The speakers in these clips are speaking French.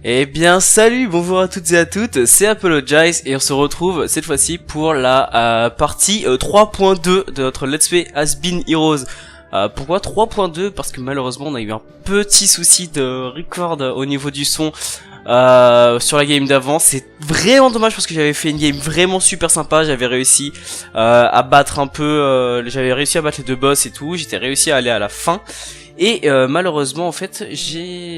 Eh bien salut, bonjour à toutes et à toutes, c'est Apologize et on se retrouve cette fois-ci pour la partie 3.2 de notre Let's Play Has Been Heroes. Pourquoi 3.2? Parce que malheureusement on a eu un petit souci de record au niveau du son sur la game d'avant. C'est vraiment dommage parce que j'avais fait une game vraiment super sympa, j'avais réussi à battre un peu, j'avais réussi à battre les deux boss et tout, j'étais réussi à aller à la fin. Et malheureusement en fait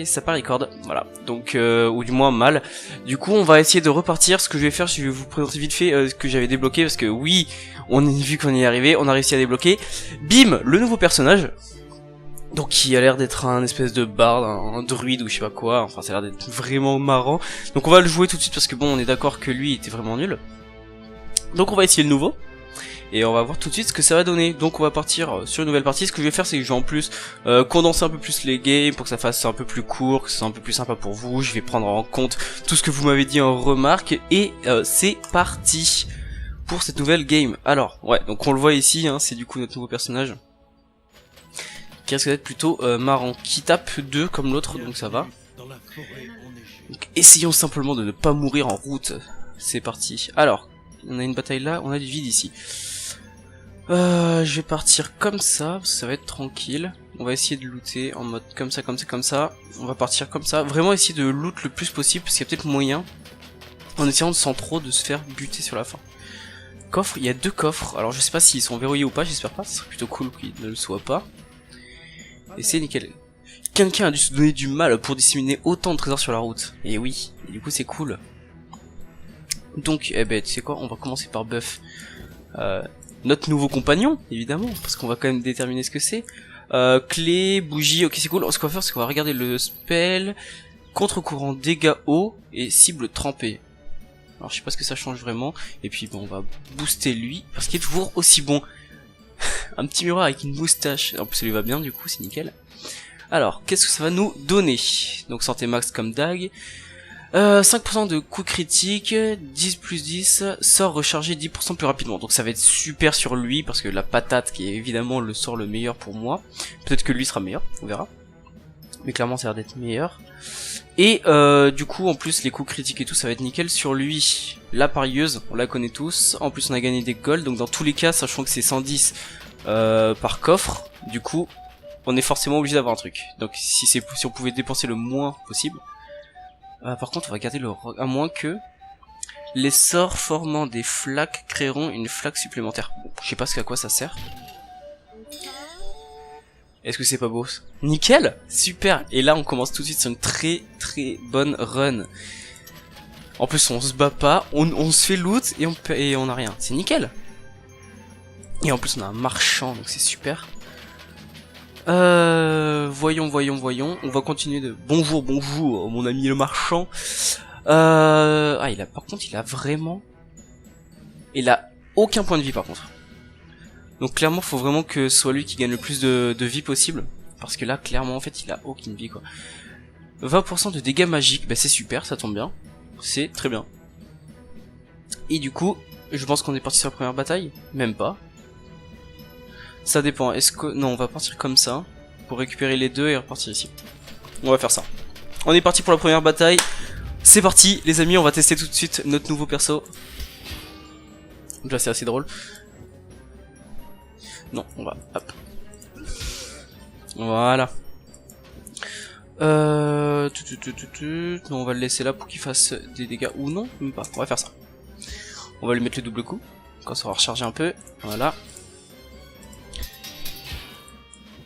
ça pas record, voilà, donc ou du moins mal. Du coup on va essayer de repartir. Ce que je vais faire, je vais vous présenter vite fait ce que j'avais débloqué, parce que oui, on a vu qu'on y est arrivé, on a réussi à débloquer bim le nouveau personnage, donc qui a l'air d'être un espèce de barde, un druide ou je sais pas quoi, enfin ça a l'air d'être vraiment marrant. Donc on va le jouer tout de suite parce que bon, on est d'accord que lui était vraiment nul. Donc on va essayer le nouveau et on va voir tout de suite ce que ça va donner. Donc on va partir sur une nouvelle partie. Ce que je vais faire, c'est que je vais en plus condenser un peu plus les games pour que ça fasse un peu plus court, que ce soit un peu plus sympa pour vous. Je vais prendre en compte tout ce que vous m'avez dit en remarque et c'est parti pour cette nouvelle game. Alors ouais, donc on le voit ici, hein, c'est du coup notre nouveau personnage qui risque d'être plutôt marrant, qui tape 2 comme l'autre, donc ça va. Donc essayons simplement de ne pas mourir en route. C'est parti. Alors on a une bataille là, on a du vide ici. Je vais partir comme ça, parce que ça va être tranquille. On va essayer de looter en mode comme ça, comme ça, comme ça. On va partir comme ça, vraiment essayer de loot le plus possible, parce qu'il y a peut-être moyen, en essayant de sans trop de se faire buter sur la fin. Coffre, il y a 2 coffres, alors je sais pas s'ils sont verrouillés ou pas, j'espère pas, ce serait plutôt cool qu'ils ne le soient pas. Et c'est nickel. Quelqu'un a dû se donner du mal pour disséminer autant de trésors sur la route. Et oui, et du coup c'est cool. Donc, eh ben, tu sais quoi, on va commencer par buff notre nouveau compagnon, évidemment, parce qu'on va quand même déterminer ce que c'est. Clé, bougie, ok c'est cool. Ce qu'on va faire, c'est qu'on va regarder le spell, contre-courant, dégâts hauts et cible trempée. Alors je sais pas ce que ça change vraiment. Et puis bon, on va booster lui, parce qu'il est toujours aussi bon. Un petit miroir avec une moustache, en plus ça lui va bien du coup, c'est nickel. Alors, qu'est-ce que ça va nous donner? Donc santé max comme Dag. 5% de coups critiques, 10 plus 10, sort rechargé 10% plus rapidement. Donc ça va être super sur lui, parce que la patate qui est évidemment le sort le meilleur pour moi. Peut-être que lui sera meilleur, on verra. Mais clairement ça a l'air d'être meilleur. Et du coup en plus les coups critiques et tout ça va être nickel sur lui. La parieuse, on la connaît tous. En plus on a gagné des golds, donc dans tous les cas, sachant que c'est 110 par coffre, du coup on est forcément obligé d'avoir un truc. Donc si on pouvait dépenser le moins possible. Par contre on va garder le à moins que les sorts formant des flaques créeront une flaque supplémentaire. Bon, je sais pas à quoi ça sert. Est-ce que c'est pas beau? Nickel, super. Et là on commence tout de suite sur une très très bonne run. En plus on se bat pas, on se fait loot et on a rien. C'est nickel. Et en plus on a un marchand, donc c'est super. Voyons. On va continuer de... Bonjour, mon ami le marchand. Ah, par contre, il a vraiment... Il a aucun point de vie, par contre. Donc, clairement, faut vraiment que ce soit lui qui gagne le plus de vie possible. Parce que là, clairement, en fait, il a aucune vie, quoi. 20% de dégâts magiques, bah c'est super, ça tombe bien. C'est très bien. Et du coup, je pense qu'on est parti sur la première bataille. Même pas. Ça dépend, est-ce que... Non, on va partir comme ça, pour récupérer les deux et repartir ici. On va faire ça. On est parti pour la première bataille. C'est parti, les amis, on va tester tout de suite notre nouveau perso. Donc là, c'est assez drôle. Non, on va... Hop. Voilà. Non, on va le laisser là pour qu'il fasse des dégâts, ou non, même pas. On va faire ça. On va lui mettre le double coup, quand ça va recharger un peu. Voilà.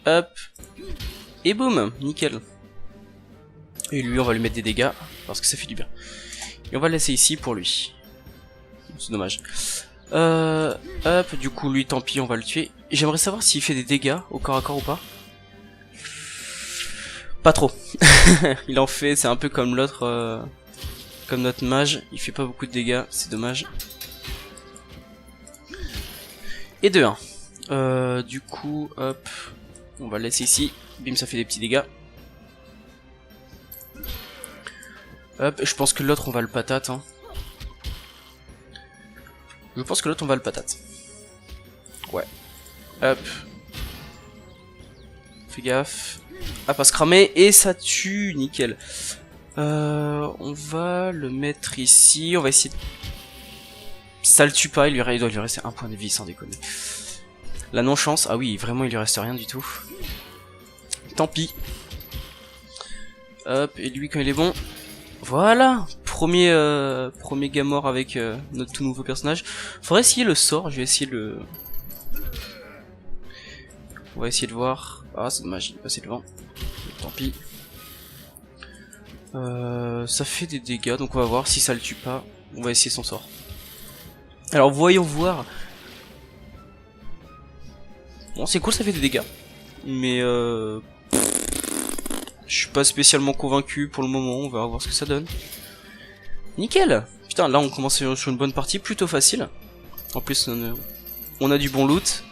Hop. Et boum, nickel. Et lui on va lui mettre des dégâts, parce que ça fait du bien. Et on va le laisser ici pour lui. C'est dommage. Hop, du coup lui tant pis, on va le tuer. J'aimerais savoir s'il fait des dégâts au corps à corps ou pas. Pas trop. Il en fait, c'est un peu comme l'autre, comme notre mage. Il fait pas beaucoup de dégâts, c'est dommage. Et de 1. Du coup, hop. On va le laisser ici. Bim, ça fait des petits dégâts. Hop, je pense que l'autre on va le patate. Hein. Je pense que l'autre on va le patate. Ouais. Hop. Fais gaffe. Ah, pas se cramer et ça tue, nickel. On va le mettre ici, on va essayer de... Ça le tue pas, il doit lui rester un point de vie sans déconner. La non-chance, ah oui, vraiment il lui reste rien du tout. Tant pis. Hop, et lui quand il est bon. Voilà, premier Gamor avec notre tout nouveau personnage. Faudrait essayer le sort, je vais essayer le... On va essayer de voir. Ah c'est dommage, il est passé devant. Tant pis. Ça fait des dégâts, donc on va voir si ça le tue pas. On va essayer son sort. Alors voyons voir. Bon c'est cool, ça fait des dégâts. Mais je suis pas spécialement convaincu pour le moment, on va voir ce que ça donne. Nickel. Putain, là on commence sur une bonne partie, plutôt facile. En plus on a du bon loot.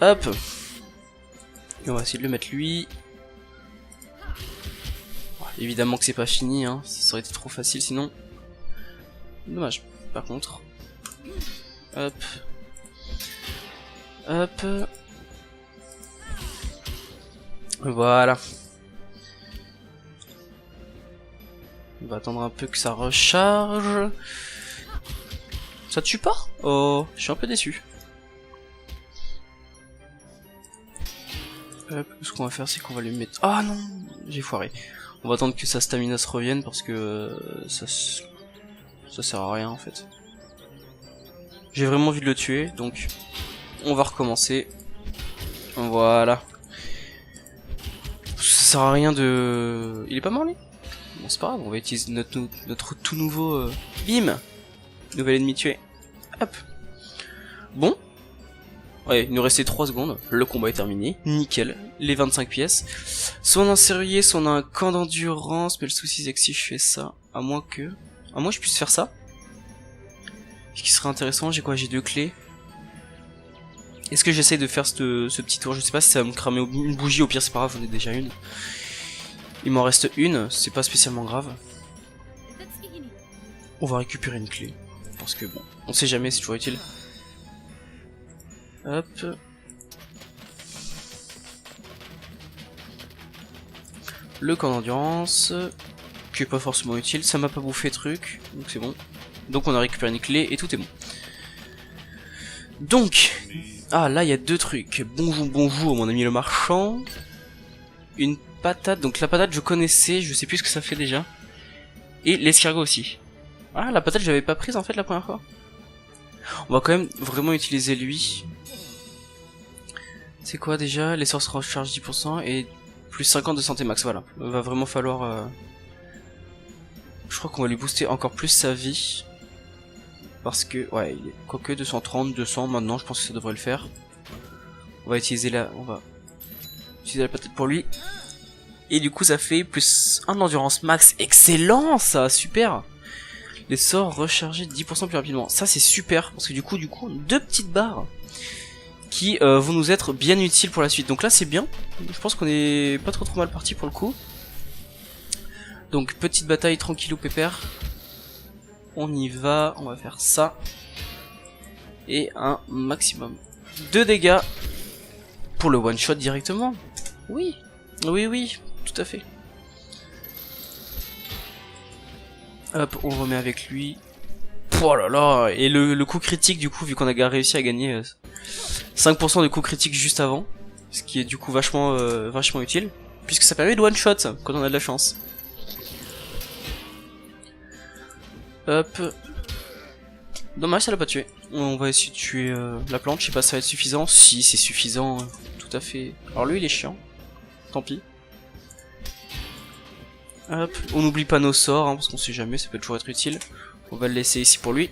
Hop. Et on va essayer de le mettre lui. Évidemment que c'est pas fini, hein. Ça aurait été trop facile sinon. Dommage. Par contre. Hop. Hop. Voilà. On va attendre un peu que ça recharge. Ça tue pas? Oh, je suis un peu déçu. Hop, ce qu'on va faire c'est qu'on va lui mettre... Ah non, j'ai foiré. On va attendre que sa stamina se revienne parce que ça sert à rien en fait. J'ai vraiment envie de le tuer, donc on va recommencer. Voilà. Ça sert à rien de... Il est pas mort lui? Bon c'est pas grave, on va utiliser notre tout nouveau... Bim! Nouvel ennemi tué. Hop. Bon. Ouais, il nous restait 3 secondes, le combat est terminé, nickel, les 25 pièces. Soit on a un serrurier, soit on a un camp d'endurance, mais le souci c'est que si je fais ça, à moins que je puisse faire ça. Ce qui serait intéressant, j'ai quoi? J'ai 2 clés. Est-ce que j'essaye de faire ce petit tour? Je sais pas si ça va me cramer une bougie, au pire c'est pas grave, j'en ai déjà une. Il m'en reste une, c'est pas spécialement grave. On va récupérer une clé, parce que bon, on sait jamais, c'est toujours utile. Hop. Le camp d'endurance, qui est pas forcément utile, ça m'a pas bouffé truc, donc c'est bon. Donc on a récupéré une clé et tout est bon. Donc, ah là il y a 2 trucs. Bonjour mon ami le marchand. Une patate, donc la patate je connaissais, je sais plus ce que ça fait déjà. Et l'escargot aussi. Ah la patate je l'avais pas prise en fait la première fois. On va quand même vraiment utiliser lui. C'est quoi déjà? Les sorts se rechargent 10% et plus 50 de santé max, voilà. Il va vraiment falloir... Je crois qu'on va lui booster encore plus sa vie. Parce que... Ouais, il est... Quoique 230, 200 maintenant, je pense que ça devrait le faire. On va utiliser la... patate pour lui. Et du coup ça fait plus 1 d'endurance max. Excellent ça, super. Les sorts rechargés 10% plus rapidement. Ça c'est super, parce que du coup 2 petites barres qui vont nous être bien utiles pour la suite. Donc là c'est bien, je pense qu'on est pas trop mal parti pour le coup. Donc petite bataille tranquillou pépère. On y va, on va faire ça. Et un maximum de dégâts pour le one shot directement. Oui, oui, tout à fait. Hop, on remet avec lui. Oh là là, et le coup critique du coup, vu qu'on a réussi à gagner 5% de coup critique juste avant, ce qui est du coup vachement utile, puisque ça permet de one shot quand on a de la chance. Hop. Dommage, ça l'a pas tué. On va essayer de tuer la plante, je sais pas si ça va être suffisant. Si, c'est suffisant, tout à fait. Alors lui il est chiant, tant pis. Hop, on n'oublie pas nos sorts, hein, parce qu'on sait jamais, ça peut toujours être utile. On va le laisser ici pour lui.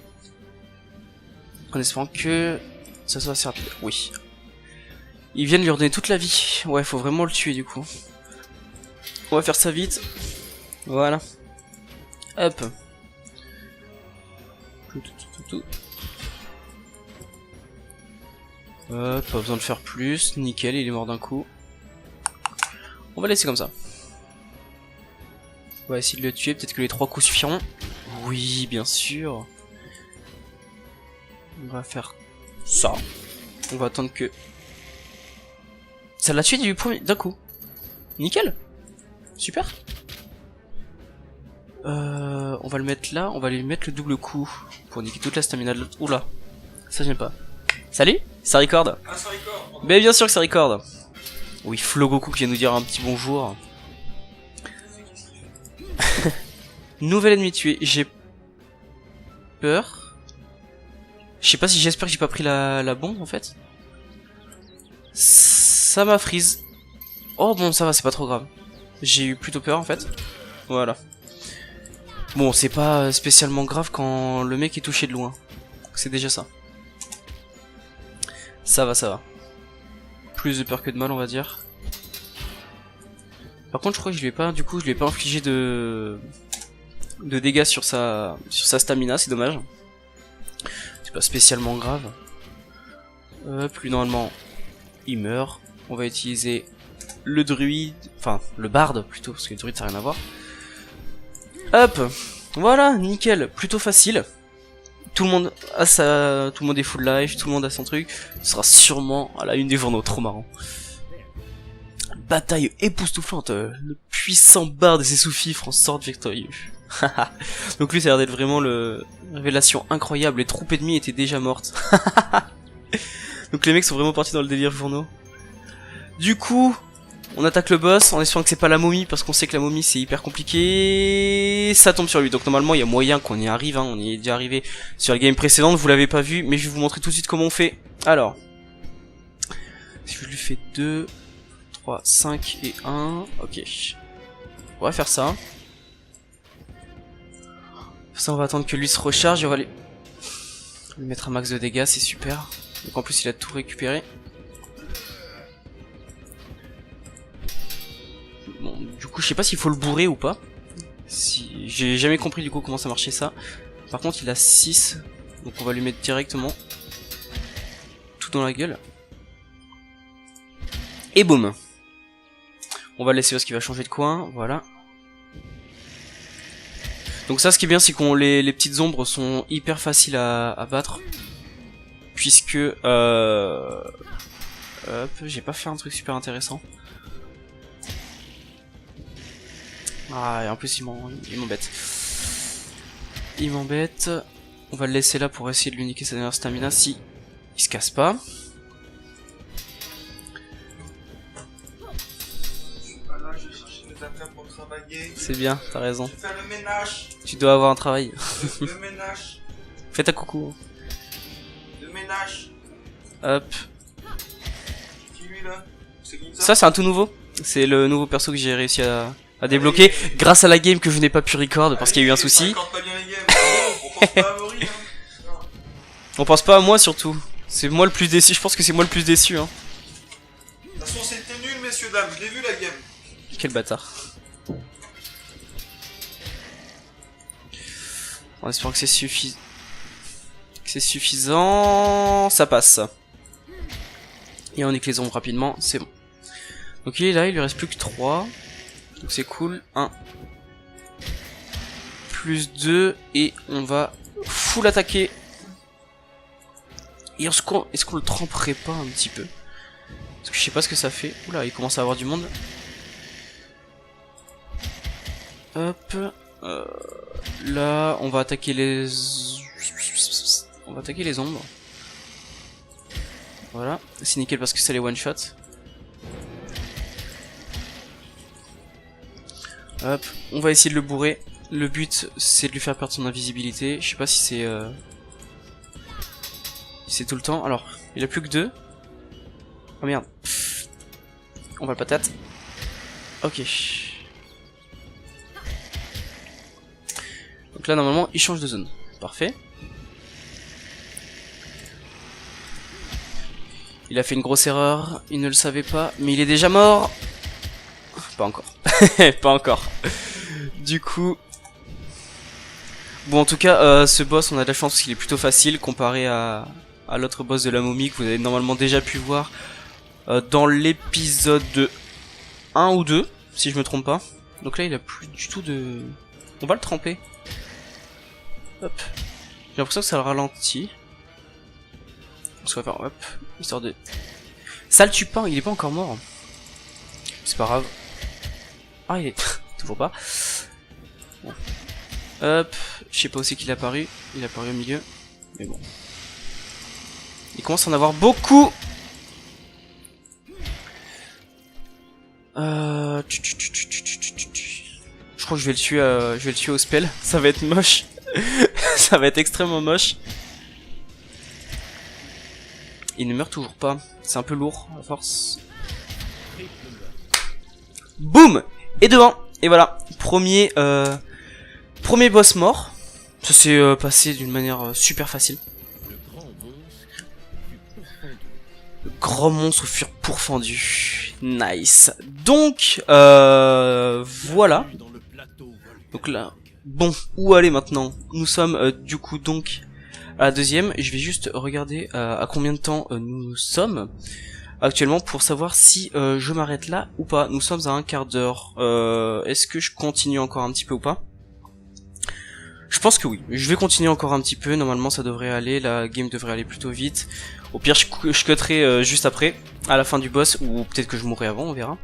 En espérant que ça soit assez rapide. Oui. Ils viennent lui redonner toute la vie. Ouais, faut vraiment le tuer du coup. On va faire ça vite. Voilà. Hop. Hop, pas besoin de faire plus. Nickel, il est mort d'un coup. On va laisser comme ça. On va essayer de le tuer, peut-être que les 3 coups suffiront. Oui, bien sûr. On va faire ça. On va attendre que... Ça l'a tué du premier... d'un coup. Nickel. Super. On va le mettre là. On va lui mettre le double coup. Pour niquer toute la stamina de l'autre. Oula. Ça j'aime pas. Salut. Ça record. Ah, ça record. Mais bien sûr que ça record. Oui, Flogoku qui vient nous dire un petit bonjour. Nouvel ennemi tué. J'ai peur. Je sais pas si j'espère que j'ai pas pris la bombe en fait. Ça m'a freeze. Oh bon, ça va, c'est pas trop grave. J'ai eu plutôt peur en fait. Voilà. Bon, c'est pas spécialement grave quand le mec est touché de loin. C'est déjà ça. Ça va, ça va. Plus de peur que de mal, on va dire. Par contre, je crois que je lui ai pas, du coup, je lui ai pas infligé de dégâts sur sa stamina, c'est dommage. C'est pas spécialement grave. Plus normalement, il meurt. On va utiliser le druide, enfin le barde plutôt, parce que le druide ça n'a rien à voir. Hop, voilà, nickel, plutôt facile. Tout le monde a tout le monde est full life, tout le monde a son truc. Ce sera sûrement à la une des journaux, trop marrant. Bataille époustouflante, le puissant barde et ses sous-fifres en sortent victorieux. Donc lui ça a l'air d'être vraiment le révélation incroyable, les troupes ennemies étaient déjà mortes. Donc les mecs sont vraiment partis dans le délire journaux. Du coup, on attaque le boss en espérant que c'est pas la momie, parce qu'on sait que la momie c'est hyper compliqué. Ça tombe sur lui, donc normalement il y a moyen qu'on y arrive, hein. On y est déjà arrivé sur la game précédente, vous l'avez pas vu, mais je vais vous montrer tout de suite comment on fait. Alors, si je lui fais 2, 3, 5 et 1, ok. On va faire ça. Ça on va attendre que lui se recharge et on va lui mettre un max de dégâts, c'est super. Donc en plus il a tout récupéré. Bon, du coup je sais pas s'il faut le bourrer ou pas. Si j'ai jamais compris du coup comment ça marchait ça. Par contre il a 6, donc on va lui mettre directement tout dans la gueule. Et boum. On va le laisser parce qu'il va changer de coin, voilà. Donc ça ce qui est bien c'est qu'on les petites ombres sont hyper faciles à battre. Puisque hop, j'ai pas fait un truc super intéressant. Ah, et en plus il m'embête. Il m'embête. On va le laisser là pour essayer de lui niquer sa dernière stamina si il se casse pas. Je suis pas là, je vais chercher mes affaires pour travailler. C'est bien, t'as raison. Je vais faire le ménage. Tu dois avoir un travail. Le ménage. Fais ta coucou. Le ménage. Hop. Qui lui là? C'est qui ça? Ça c'est un tout nouveau. C'est le nouveau perso que j'ai réussi à débloquer grâce à la game que je n'ai pas pu record parce qu'il y a eu un souci. Pas bien les games. On pense pas à Mori, hein. On pense pas à moi surtout. C'est moi le plus déçu, je pense que c'est moi le plus déçu hein. De toute façon c'était nul messieurs dames, je l'ai vu la game. Quel bâtard. En espérant que c'est suffisant. Ça passe. Et on nique les ombres rapidement, c'est bon. Donc il est là, il lui reste plus que 3. Donc c'est cool. 1. Plus 2. Et on va full attaquer. Et est-ce qu'on le tremperait pas un petit peu? Parce que je sais pas ce que ça fait. Oula, il commence à avoir du monde. Hop. Là, on va attaquer les... On va attaquer les ombres. Voilà. C'est nickel parce que ça les one shot. Hop. On va essayer de le bourrer. Le but, c'est de lui faire perdre son invisibilité. Je sais pas si c'est... si c'est tout le temps. Alors, il a plus que 2. Oh merde. On va le patate. Ok. Donc là, normalement, il change de zone. Parfait. Il a fait une grosse erreur. Il ne le savait pas. Mais il est déjà mort. Pas encore. Pas encore. Du coup... Bon, en tout cas, ce boss, on a de la chance parce qu'il est plutôt facile comparé à l'autre boss de la momie que vous avez normalement déjà pu voir dans l'épisode 1 ou 2, si je me trompe pas. Donc là, il a plus du tout de... On va le tremper. Hop. J'ai l'impression que ça le ralentit. on va faire hop, histoire de... Ça le tue pas, il est pas encore mort. C'est pas grave. Ah, il est... toujours pas. Bon. Hop, je sais pas où c'est qu'il est apparu. Il est apparu au milieu. Mais bon. Il commence à en avoir beaucoup. Je crois que je vais le tuer au spell. Ça va être moche. Ça va être extrêmement moche. Il ne meurt toujours pas. C'est un peu lourd à force. Boum. Et devant. Et voilà. Premier boss mort. Ça s'est passé d'une manière super facile. Le grand monstre fut pourfendu. Nice. Donc, voilà. Donc là, bon, où aller maintenant? Nous sommes du coup donc à la deuxième. Je vais juste regarder à combien de temps nous sommes actuellement pour savoir si je m'arrête là ou pas. Nous sommes à un quart d'heure. Est-ce que je continue encore un petit peu ou pas? Je pense que oui. Je vais continuer encore un petit peu. Normalement, ça devrait aller. La game devrait aller plutôt vite. Au pire, je cutterai juste après, à la fin du boss, ou peut-être que je mourrai avant, on verra.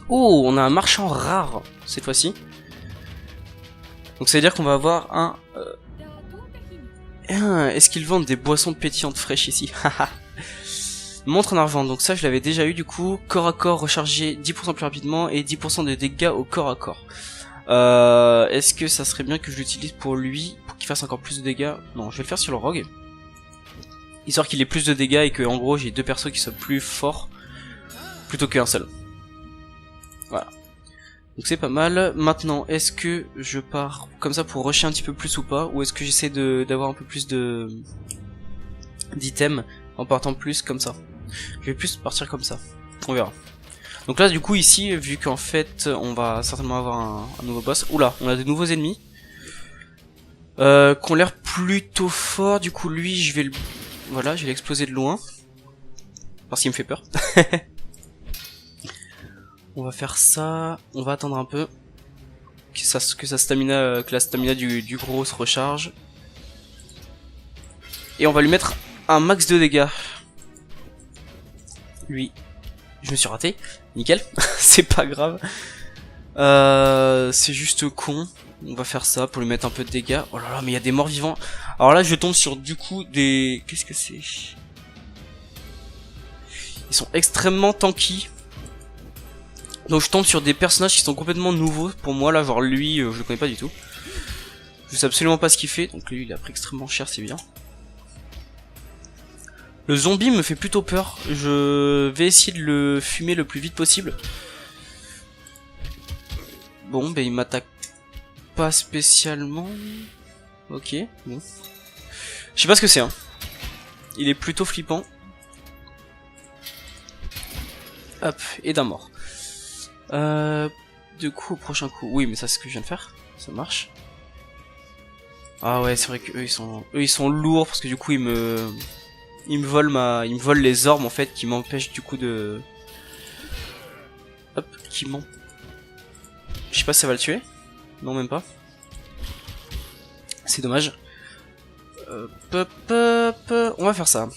Oh, on a un marchand rare cette fois-ci. Donc ça veut dire qu'on va avoir un... Est-ce qu'ils vendent des boissons pétillantes fraîches ici? Montre en argent, donc ça je l'avais déjà eu du coup. Corps à corps rechargé 10% plus rapidement et 10% de dégâts au corps à corps. Est-ce que ça serait bien que je l'utilise pour lui, pour qu'il fasse encore plus de dégâts? Non, je vais le faire sur le rogue. Histoire qu'il ait plus de dégâts et que en gros j'ai deux persos qui soient plus forts plutôt qu'un seul. Voilà. Donc c'est pas mal. Maintenant, est-ce que je pars comme ça pour rusher un petit peu plus ou pas? Ou est-ce que j'essaie d'avoir un peu plus d'items en partant plus comme ça? Je vais plus partir comme ça. On verra. Donc là du coup ici, vu qu'en fait on va certainement avoir un nouveau boss. Oula, on a de nouveaux ennemis. Qui ont l'air plutôt forts. Du coup lui je vais le... Voilà, je vais l'exploser de loin. Parce qu'il me fait peur. On va faire ça. On va attendre un peu. Que la stamina du gros se recharge. Et on va lui mettre un max de dégâts. Lui. Je me suis raté. Nickel. C'est pas grave. C'est juste con. On va faire ça pour lui mettre un peu de dégâts. Oh là là, mais il y a des morts vivants. Alors là, je tombe sur du coup des... Qu'est-ce que c'est? Ils sont extrêmement tanky. Donc je tombe sur des personnages qui sont complètement nouveaux pour moi. Là, genre lui, je le connais pas du tout. Je sais absolument pas ce qu'il fait. Donc lui, il a pris extrêmement cher, c'est bien. Le zombie me fait plutôt peur. Je vais essayer de le fumer le plus vite possible. Bon, ben il m'attaque pas spécialement. Ok, bon. Je sais pas ce que c'est, hein. Il est plutôt flippant. Hop, et d'un mort. Du coup, au prochain coup. Oui, mais ça c'est ce que je viens de faire. Ça marche. Ah ouais, c'est vrai que eux ils sont lourds parce que du coup ils me volent les orbes en fait qui m'empêchent du coup de... Hop, qui m'en... Je sais pas si ça va le tuer. Non, même pas. C'est dommage. On va faire ça.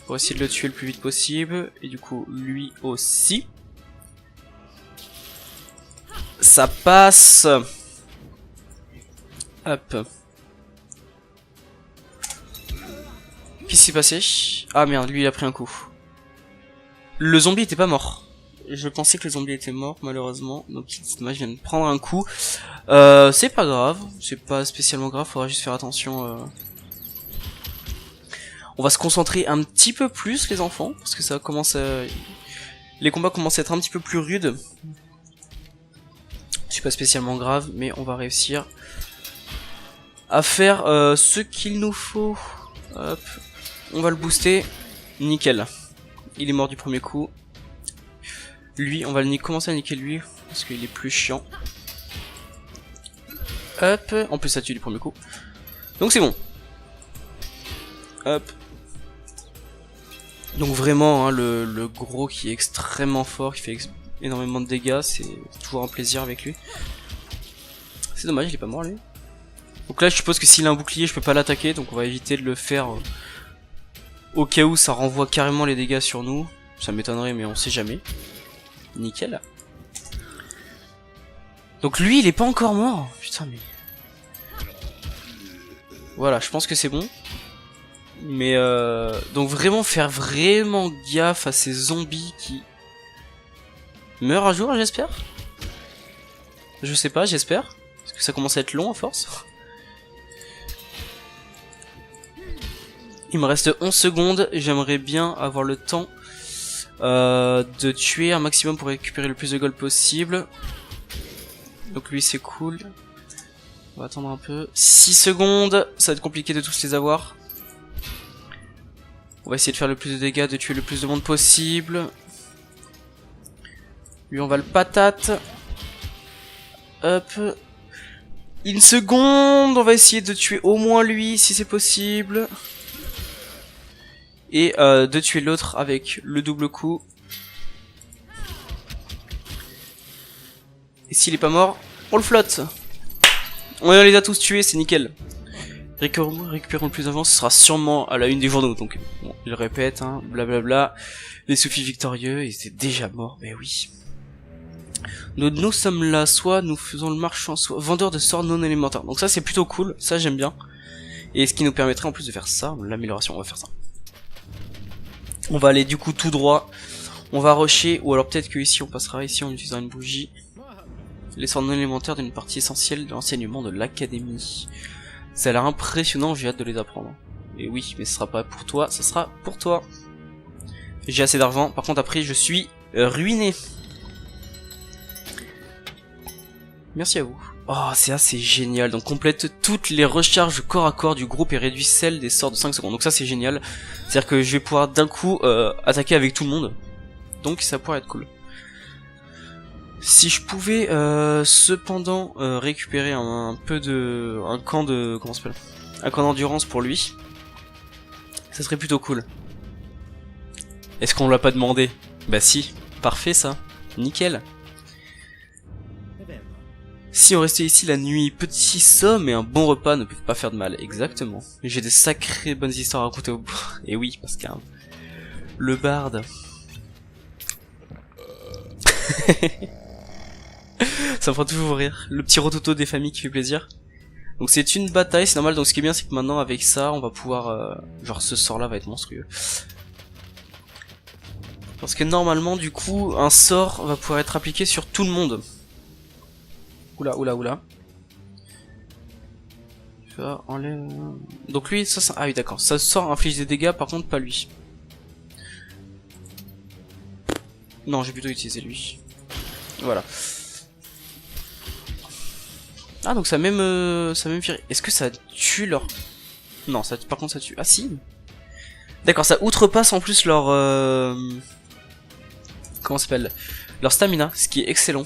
Pour essayer de le tuer le plus vite possible. Et du coup, lui aussi. Ça passe. Hop. Qu'est-ce qui s'est passé? Ah merde, lui il a pris un coup. Le zombie était pas mort. Je pensais que le zombie était mort malheureusement. Donc c'est dommage, je viens de prendre un coup. C'est pas grave. C'est pas spécialement grave, faudra juste faire attention. On va se concentrer un petit peu plus les enfants. Parce que ça commence à... Les combats commencent à être un petit peu plus rudes. C'est pas spécialement grave, mais on va réussir à faire ce qu'il nous faut. Hop. On va le booster. Nickel. Il est mort du premier coup. Lui, on va commencer à niquer lui. Parce qu'il est plus chiant. Hop. En plus, ça tue du premier coup. Donc c'est bon. Hop. Donc vraiment, hein, le gros qui est extrêmement fort, qui fait énormément de dégâts. C'est toujours un plaisir avec lui. C'est dommage, il est pas mort lui. Donc là, je suppose que s'il a un bouclier, je peux pas l'attaquer. Donc on va éviter de le faire Au cas où ça renvoie carrément les dégâts sur nous. Ça m'étonnerait mais on sait jamais. Nickel. Donc lui il est pas encore mort. Putain mais... Voilà, je pense que c'est bon. Mais donc vraiment faire vraiment gaffe à ces zombies qui meurent un jour, j'espère. Je sais pas, j'espère. Parce que ça commence à être long à force. Il me reste 11 secondes. J'aimerais bien avoir le temps de tuer un maximum pour récupérer le plus de gold possible. Donc lui c'est cool. On va attendre un peu. 6 secondes. Ça va être compliqué de tous les avoir. On va essayer de faire le plus de dégâts, de tuer le plus de monde possible. Lui on va le patate. Hop. Une seconde. On va essayer de tuer au moins lui si c'est possible. Et de tuer l'autre avec le double coup. Et s'il est pas mort, on le flotte. On les a tous tués, c'est nickel. Récupérons le plus avant, ce sera sûrement à la une des journaux. Donc, bon, je le répète, hein, blablabla. Les Sophie victorieux, ils étaient déjà morts, mais oui. Nous sommes là, soit nous faisons le marchand, soit vendeur de sorts non élémentaires. Donc ça c'est plutôt cool, ça j'aime bien. Et ce qui nous permettrait en plus de faire ça, l'amélioration, on va faire ça. On va aller du coup tout droit. On va rusher, ou alors peut-être que ici on passera ici en utilisant une bougie. Les sorts non élémentaires d'une partie essentielle de l'enseignement de l'académie. Ça a l'air impressionnant, j'ai hâte de les apprendre. Et oui, mais ce sera pas pour toi, ce sera pour toi. J'ai assez d'argent, par contre après je suis ruiné. Merci à vous. Oh, c'est assez génial. Donc complète toutes les recharges corps à corps du groupe et réduit celle des sorts de 5 secondes. Donc ça c'est génial. C'est-à-dire que je vais pouvoir d'un coup attaquer avec tout le monde. Donc ça pourrait être cool. Si je pouvais cependant récupérer un camp de comment ça s'appelle, un camp d'endurance pour lui, ça serait plutôt cool. Est-ce qu'on l'a pas demandé? Bah si, parfait ça, nickel. Si on restait ici la nuit, petit somme et un bon repas ne peuvent pas faire de mal, exactement. J'ai des sacrées bonnes histoires à raconter au bout. Et oui, parce que le barde. Ça me fera toujours rire. Le petit rototo des familles qui fait plaisir. Donc c'est une bataille, c'est normal. Donc ce qui est bien, c'est que maintenant avec ça, on va pouvoir... genre ce sort là va être monstrueux. Parce que normalement, du coup, un sort va pouvoir être appliqué sur tout le monde. Oula, oula, oula. Donc lui, ça... Ah oui, d'accord. Ça sort inflige des dégâts, par contre pas lui. Non, j'ai plutôt utilisé lui. Voilà. Ah, donc ça même viré. Est-ce que ça tue leur... Non, ça, par contre ça tue... Ah si. D'accord, ça outrepasse en plus leur... Comment ça s'appelle? Leur stamina, ce qui est excellent.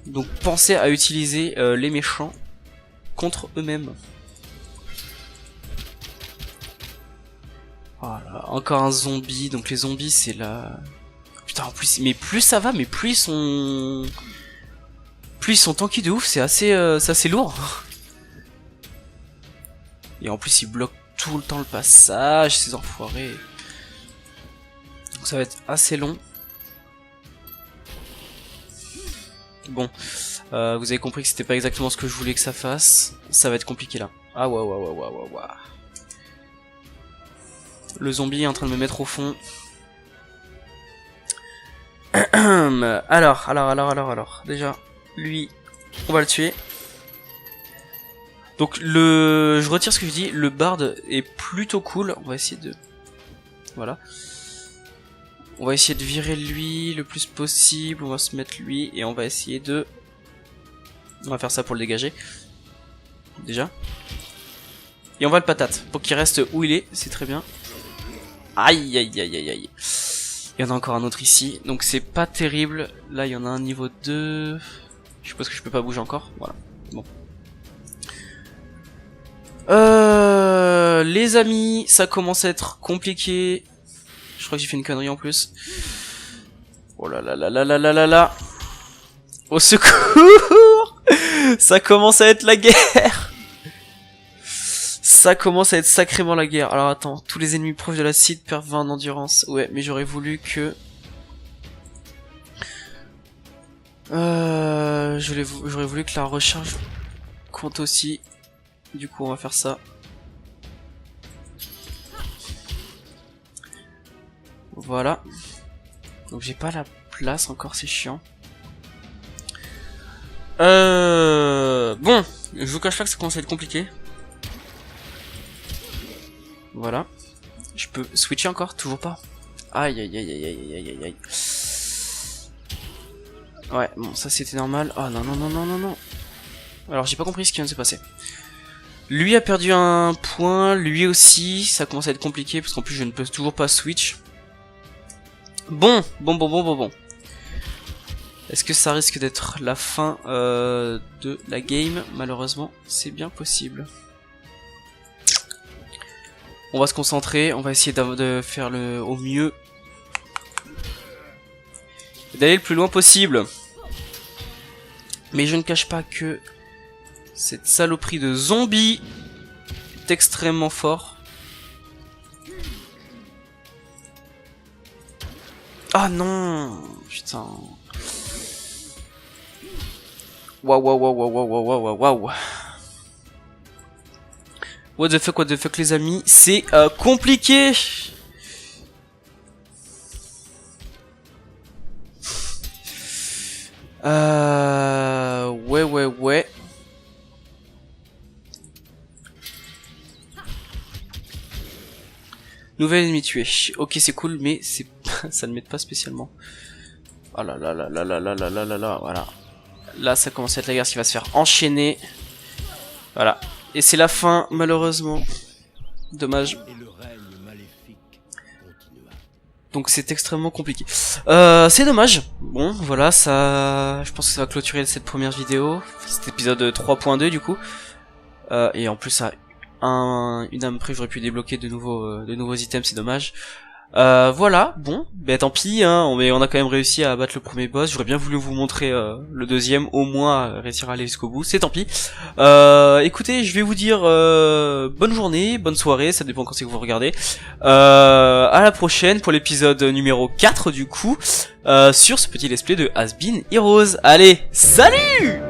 Donc pensez à utiliser les méchants contre eux-mêmes. Voilà, encore un zombie. Donc les zombies c'est la... Putain en plus, mais plus ça va, mais plus ils sont tanky de ouf, c'est assez lourd. Et en plus ils bloquent tout le temps le passage, ces enfoirés. Donc ça va être assez long. Bon, vous avez compris que c'était pas exactement ce que je voulais que ça fasse. Ça va être compliqué là. Ah ouais. Le zombie est en train de me mettre au fond. Alors. Déjà, lui, on va le tuer. Donc je retire ce que je dis. Le bard est plutôt cool. On va essayer de... Voilà. On va essayer de virer lui le plus possible. On va se mettre lui et on va essayer de... On va faire ça pour le dégager. Déjà. Et on va le patate pour qu'il reste où il est. C'est très bien. Aïe. Il y en a encore un autre ici. Donc c'est pas terrible. Là il y en a un niveau 2. Je suppose que je peux pas bouger encore. Voilà. Bon. Les amis, ça commence à être compliqué. Je crois que j'ai fait une connerie en plus. Oh là. Au secours. Ça commence à être la guerre. Ça commence à être sacrément la guerre. Alors attends, tous les ennemis proches de l'acide perdent 20 d'endurance. Ouais, mais j'aurais voulu que... j'aurais voulu que la recharge compte aussi. Du coup, on va faire ça. Voilà. Donc j'ai pas la place encore, c'est chiant. Bon, je vous cache pas que ça commence à être compliqué. Voilà. Je peux switcher encore? Toujours pas. Aïe aïe aïe aïe aïe aïe aïe aïe. Ouais, bon, ça c'était normal. Oh non non non non non non. Alors j'ai pas compris ce qui vient de se passer. Lui a perdu un point, lui aussi. Ça commence à être compliqué parce qu'en plus je ne peux toujours pas switch. Bon. Est-ce que ça risque d'être la fin de la game? Malheureusement, c'est bien possible. On va se concentrer, on va essayer de faire au mieux. D'aller le plus loin possible. Mais je ne cache pas que cette saloperie de zombie est extrêmement fort. Ah non, putain. Waouh. What the fuck les amis, c'est compliqué. Ouais. Nouvel ennemi tué. Ok, c'est cool, mais c'est ça ne m'aide pas spécialement. Oh là, voilà. Là, ça commence à être la guerre qui va se faire enchaîner. Voilà. Et c'est la fin, malheureusement. Dommage. Donc c'est extrêmement compliqué. C'est dommage. Bon, voilà, ça... Je pense que ça va clôturer cette première vidéo. Cet épisode 3.2 du coup. Et en plus, une âme près, j'aurais pu débloquer de nouveaux items, c'est dommage. Voilà, bon, ben tant pis, hein, on a quand même réussi à battre le premier boss. J'aurais bien voulu vous montrer le deuxième, au moins réussir à aller jusqu'au bout, c'est tant pis. Écoutez, je vais vous dire bonne journée, bonne soirée, ça dépend quand c'est que vous regardez. À la prochaine pour l'épisode numéro 4 du coup, sur ce petit let's play de Has Been Heroes. Allez, salut!